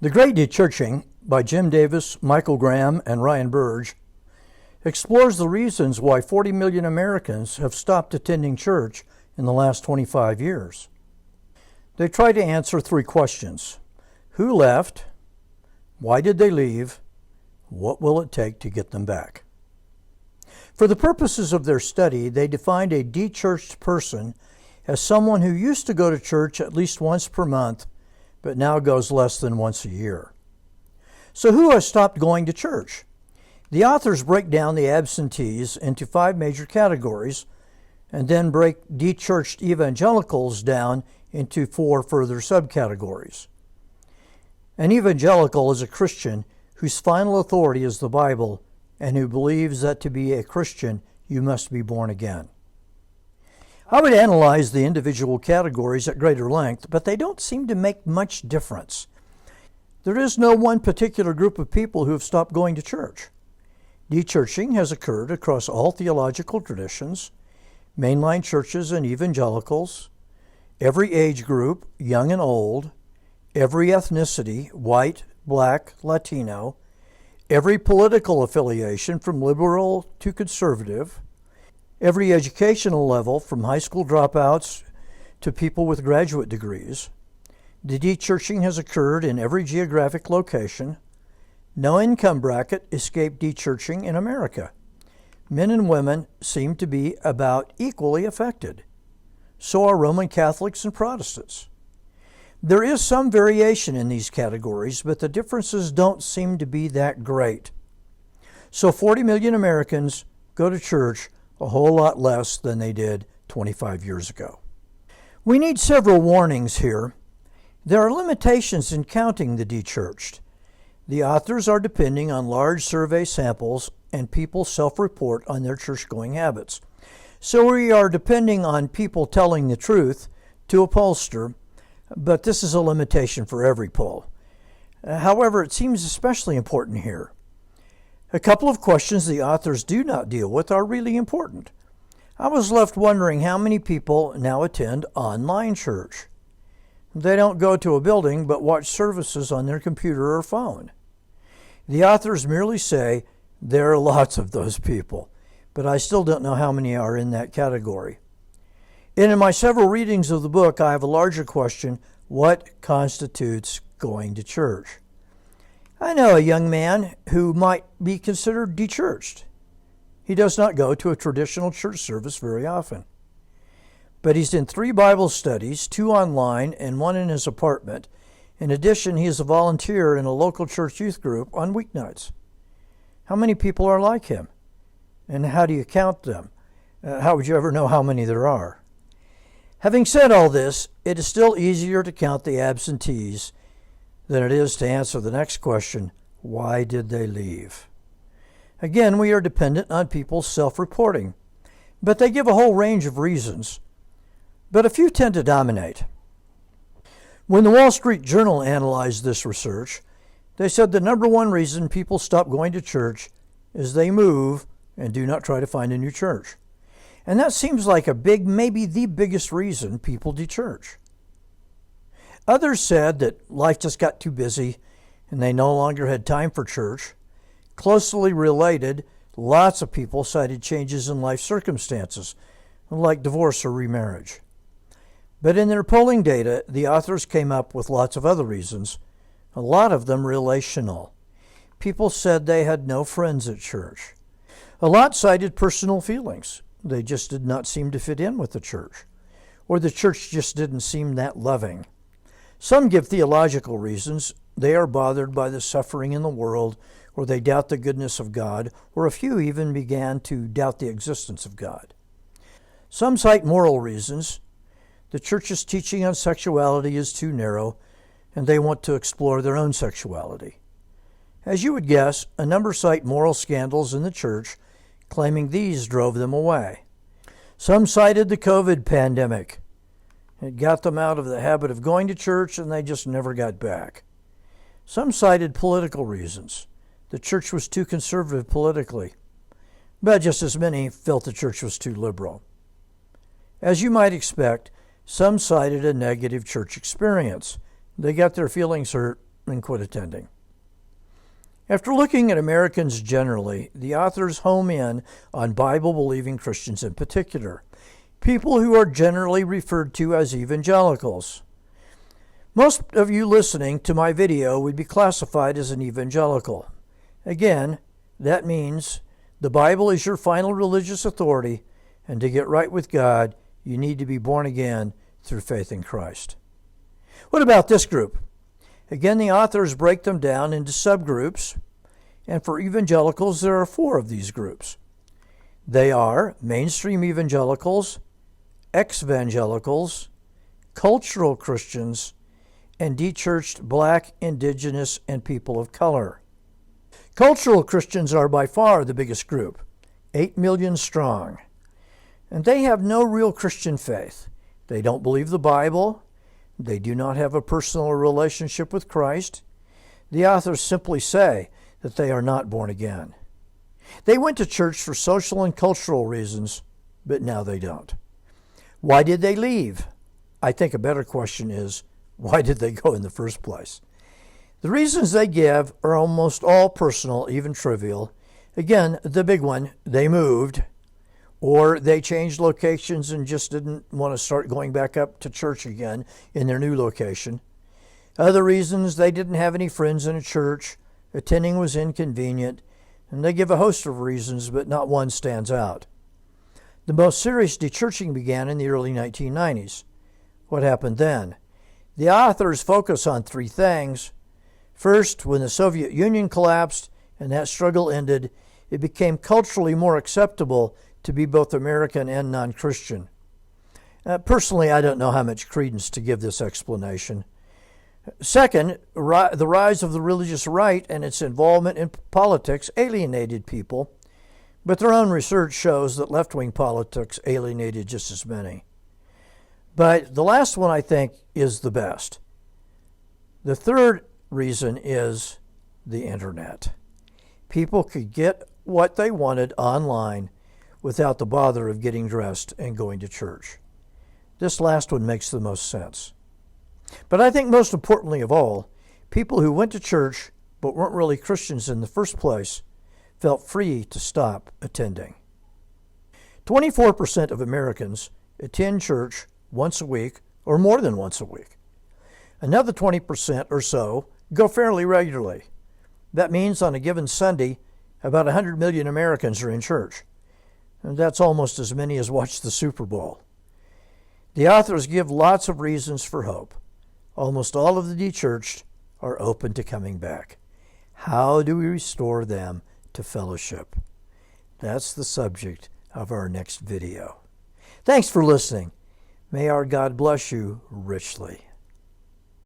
The Great Dechurching by Jim Davis, Michael Graham, and Ryan Burge explores the reasons why 40 million Americans have stopped attending church in the last 25 years. They try to answer three questions. Who left? Why did they leave? What will it take to get them back? For the purposes of their study, they defined a dechurched person as someone who used to go to church at least once per month, but now goes less than once a year. So who has stopped going to church? The authors break down the absentees into 5 major categories and then break dechurched evangelicals down into 4 further subcategories. An evangelical is a Christian whose final authority is the Bible and who believes that to be a Christian you must be born again. I would analyze the individual categories at greater length, but they don't seem to make much difference. There is no one particular group of people who have stopped going to church. Dechurching has occurred across all theological traditions, mainline churches and evangelicals, every age group, young and old, every ethnicity, white, black, Latino, every political affiliation from liberal to conservative, every educational level from high school dropouts to people with graduate degrees. The dechurching has occurred in every geographic location. No income bracket escaped dechurching in America. Men and women seem to be about equally affected. So are Roman Catholics and Protestants. There is some variation in these categories, but the differences don't seem to be that great. So 40 million Americans go to church a whole lot less than they did 25 years ago. We need several warnings here. There are limitations in counting the dechurched. The authors are depending on large survey samples and people self-report on their church-going habits. So we are depending on people telling the truth to a pollster, but this is a limitation for every poll. However, it seems especially important here. A couple of questions the authors do not deal with are really important. I was left wondering how many people now attend online church. They don't go to a building but watch services on their computer or phone. The authors merely say there are lots of those people, but I still don't know how many are in that category. And in my several readings of the book, I have a larger question: what constitutes going to church? I know a young man who might be considered dechurched. He does not go to a traditional church service very often. But he's in 3 Bible studies, 2 online and 1 in his apartment. In addition, he is a volunteer in a local church youth group on weeknights. How many people are like him? And how do you count them? How would you ever know how many there are? Having said all this, it is still easier to count the absentees than it is to answer the next question: why did they leave? Again, we are dependent on people self-reporting, but they give a whole range of reasons, but a few tend to dominate. When the Wall Street Journal analyzed this research, they said the number one reason people stop going to church is they move and do not try to find a new church. And that seems like a big, maybe the biggest reason people dechurch. Others said that life just got too busy and they no longer had time for church. Closely related, lots of people cited changes in life circumstances, like divorce or remarriage. But in their polling data, the authors came up with lots of other reasons, a lot of them relational. People said they had no friends at church. A lot cited personal feelings. They just did not seem to fit in with the church, or the church just didn't seem that loving. Some give theological reasons. They are bothered by the suffering in the world, or they doubt the goodness of God, or a few even began to doubt the existence of God. Some cite moral reasons. The church's teaching on sexuality is too narrow, and they want to explore their own sexuality. As you would guess, a number cite moral scandals in the church, claiming these drove them away. Some cited the COVID pandemic. It got them out of the habit of going to church, and they just never got back. Some cited political reasons. The church was too conservative politically, but just as many felt the church was too liberal. As you might expect, some cited a negative church experience. They got their feelings hurt and quit attending. After looking at Americans generally, the authors home in on Bible-believing Christians in particular, people who are generally referred to as evangelicals. Most of you listening to my video would be classified as an evangelical. Again, that means the Bible is your final religious authority, and to get right with God, you need to be born again through faith in Christ. What about this group? Again, the authors break them down into subgroups, and for evangelicals, there are 4 of these groups. They are mainstream evangelicals, ex-evangelicals, cultural Christians, and dechurched Black, Indigenous, and people of color. Cultural Christians are by far the biggest group, 8 million strong, and they have no real Christian faith. They don't believe the Bible. They do not have a personal relationship with Christ. The authors simply say that they are not born again. They went to church for social and cultural reasons, but now they don't. Why did they leave? I think a better question is, why did they go in the first place? The reasons they give are almost all personal, even trivial. Again, the big one, they moved, or they changed locations and just didn't want to start going back up to church again in their new location. Other reasons, they didn't have any friends in a church, attending was inconvenient, and they give a host of reasons, but not one stands out. The most serious dechurching began in the early 1990s. What happened then? The authors focus on 3 things. First, when the Soviet Union collapsed and that struggle ended, it became culturally more acceptable to be both American and non-Christian. Personally, I don't know how much credence to give this explanation. Second, the rise of the religious right and its involvement in politics alienated people, but their own research shows that left-wing politics alienated just as many. But the last one, I think, is the best. The third reason is the internet. People could get what they wanted online without the bother of getting dressed and going to church. This last one makes the most sense. But I think most importantly of all, people who went to church but weren't really Christians in the first place felt free to stop attending. 24% of Americans attend church once a week or more than once a week. Another 20% or so go fairly regularly. That means on a given Sunday, about 100 million Americans are in church. And that's almost as many as watch the Super Bowl. The authors give lots of reasons for hope. Almost all of the dechurched are open to coming back. How do we restore them to fellowship? That's the subject of our next video. Thanks for listening. May our God bless you richly.